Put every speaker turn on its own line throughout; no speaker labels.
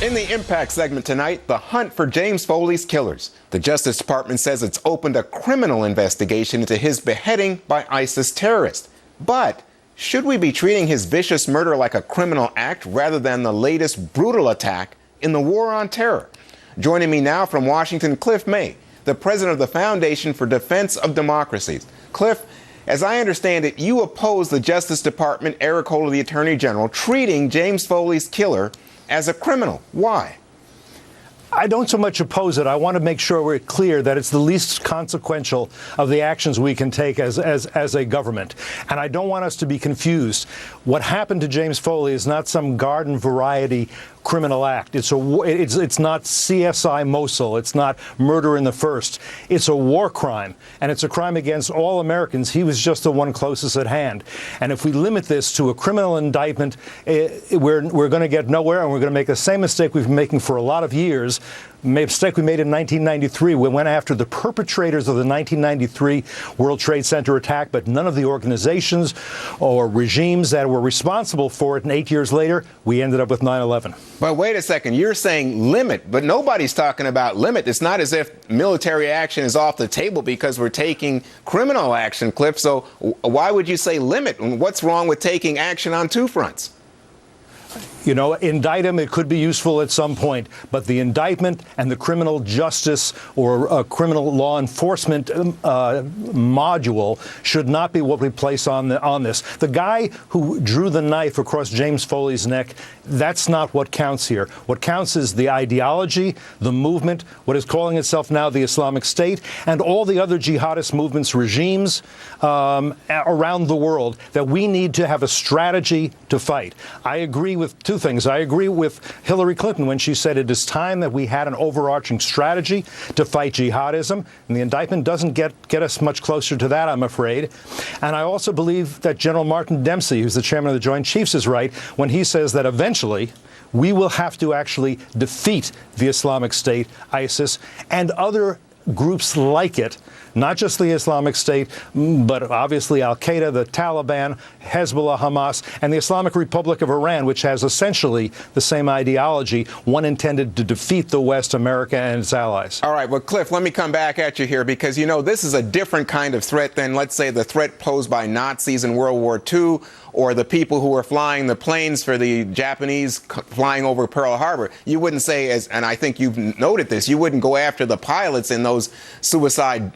In the Impact segment tonight, the hunt for James Foley's killers. The Justice Department says it's opened a criminal investigation into his beheading by ISIS terrorists. But should we be treating his vicious murder like a criminal act rather than the latest brutal attack in the war on terror? Joining me now from Washington, Cliff May, the president of the Foundation for Defense of Democracies. Cliff, as I understand it, you oppose the Justice Department, Eric Holder, the Attorney General, treating James Foley's killer as a criminal. Why?
I don't so much oppose it. I want to make sure we're clear that it's the least consequential of the actions we can take as a government. And I don't want us to be confused. What happened to James Foley is not some garden variety criminal act. It's not CSI Mosul. It's not murder in the first. It's a war crime, and it's a crime against all Americans. He was just the one closest at hand. And if we limit this to a criminal indictment, we're going to get nowhere, and we're going to make the same mistake we've been making for a lot of years. Mistake we made in 1993. We went after the perpetrators of the 1993 World Trade Center attack, but none of the organizations or regimes that were responsible for it. And 8 years later, we ended up with 9/11.
But wait a second. You're saying limit, but nobody's talking about limit. It's not as if military action is off the table because we're taking criminal action, Cliff. So why would you say limit? What's wrong with taking action on two fronts?
You know, indict him, it could be useful at some point, but the indictment and the criminal justice or criminal law enforcement module should not be what we place on this. The guy who drew the knife across James Foley's neck, that's not what counts here. What counts is the ideology, the movement, what is calling itself now the Islamic State, and all the other jihadist movements, regimes around the world that we need to have a strategy to fight. I agree with two things. I agree with Hillary Clinton when she said it is time that we had an overarching strategy to fight jihadism, and the indictment doesn't get us much closer to that, I'm afraid. And I also believe that General Martin Dempsey, who's the chairman of the Joint Chiefs, is right when he says that eventually we will have to actually defeat the Islamic State, ISIS, and other groups like it, not just the Islamic State, but obviously al-Qaeda, the Taliban, Hezbollah, Hamas, and the Islamic Republic of Iran, which has essentially the same ideology, one intended to defeat the West, America, and its allies.
All right, well, Cliff, let me come back at you here because, you know, this is a different kind of threat than, let's say, the threat posed by Nazis in World War II or the people who were flying the planes for the Japanese flying over Pearl Harbor. You wouldn't say, and I think you've noted this, you wouldn't go after the pilots in those suicide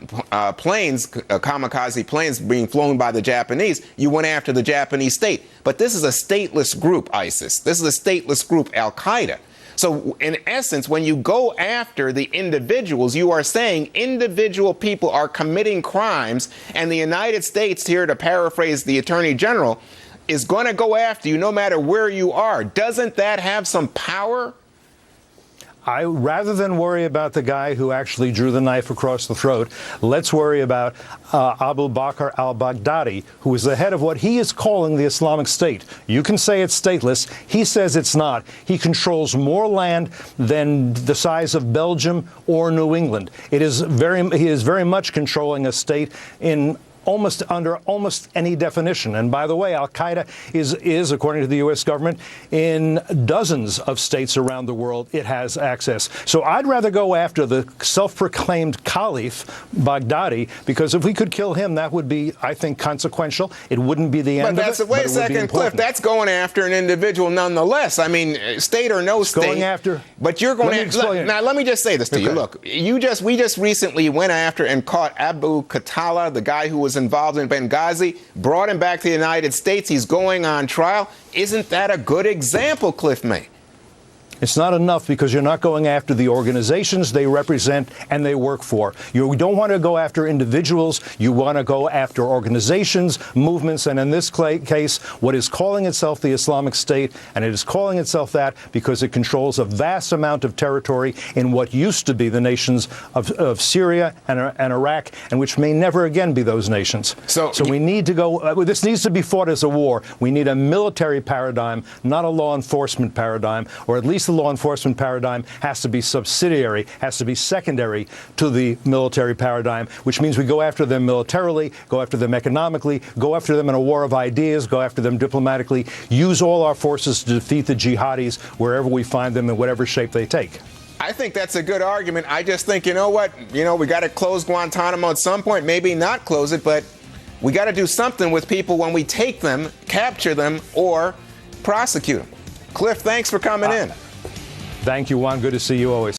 planes, kamikaze planes being flown by the Japanese. You went after the Japanese state. But this is a stateless group, ISIS. This is a stateless group, al-Qaeda. So in essence, when you go after the individuals, you are saying individual people are committing crimes, and the United States, here to paraphrase the Attorney General, is going to go after you no matter where you are. Doesn't that have some power?
Rather than worry about the guy who actually drew the knife across the throat, let's worry about Abu Bakr al-Baghdadi, who is the head of what he is calling the Islamic State. You can say it's stateless. He says it's not. He controls more land than the size of Belgium or New England. He is very much controlling a state in under almost any definition. And by the way, al-Qaeda is, according to the U.S. government, in dozens of states around the world. It has access. So I'd rather go after the self-proclaimed Caliph, Baghdadi, because if we could kill him, that would be, I think, consequential. It wouldn't be the end of it.
Wait a second, Cliff. That's going after an individual nonetheless. I mean, state or no state.
Going after.
But you're going after. Now, let me just say this to you. Look, we just recently went after and caught Abu Khatala, the guy who was involved in Benghazi, brought him back to the United States. He's going on trial. Isn't that a good example, Cliff May?
It's not enough because you're not going after the organizations they represent and they work for. You don't want to go after individuals. You want to go after organizations, movements, and in this case, what is calling itself the Islamic State, and it is calling itself that because it controls a vast amount of territory in what used to be the nations of Syria and Iraq, and which may never again be those nations. So we need to go, this needs to be fought as a war. We need a military paradigm, not a law enforcement paradigm, or at least law enforcement paradigm has to be subsidiary, has to be secondary to the military paradigm, which means we go after them militarily, go after them economically, go after them in a war of ideas, go after them diplomatically, use all our forces to defeat the jihadis wherever we find them in whatever shape they take.
I think that's a good argument. I just think, you know what? We got to close Guantanamo at some point, maybe not close it, but we got to do something with people when we take them, capture them, or prosecute them. Cliff, thanks for coming in.
Thank you, Juan. Good to see you always.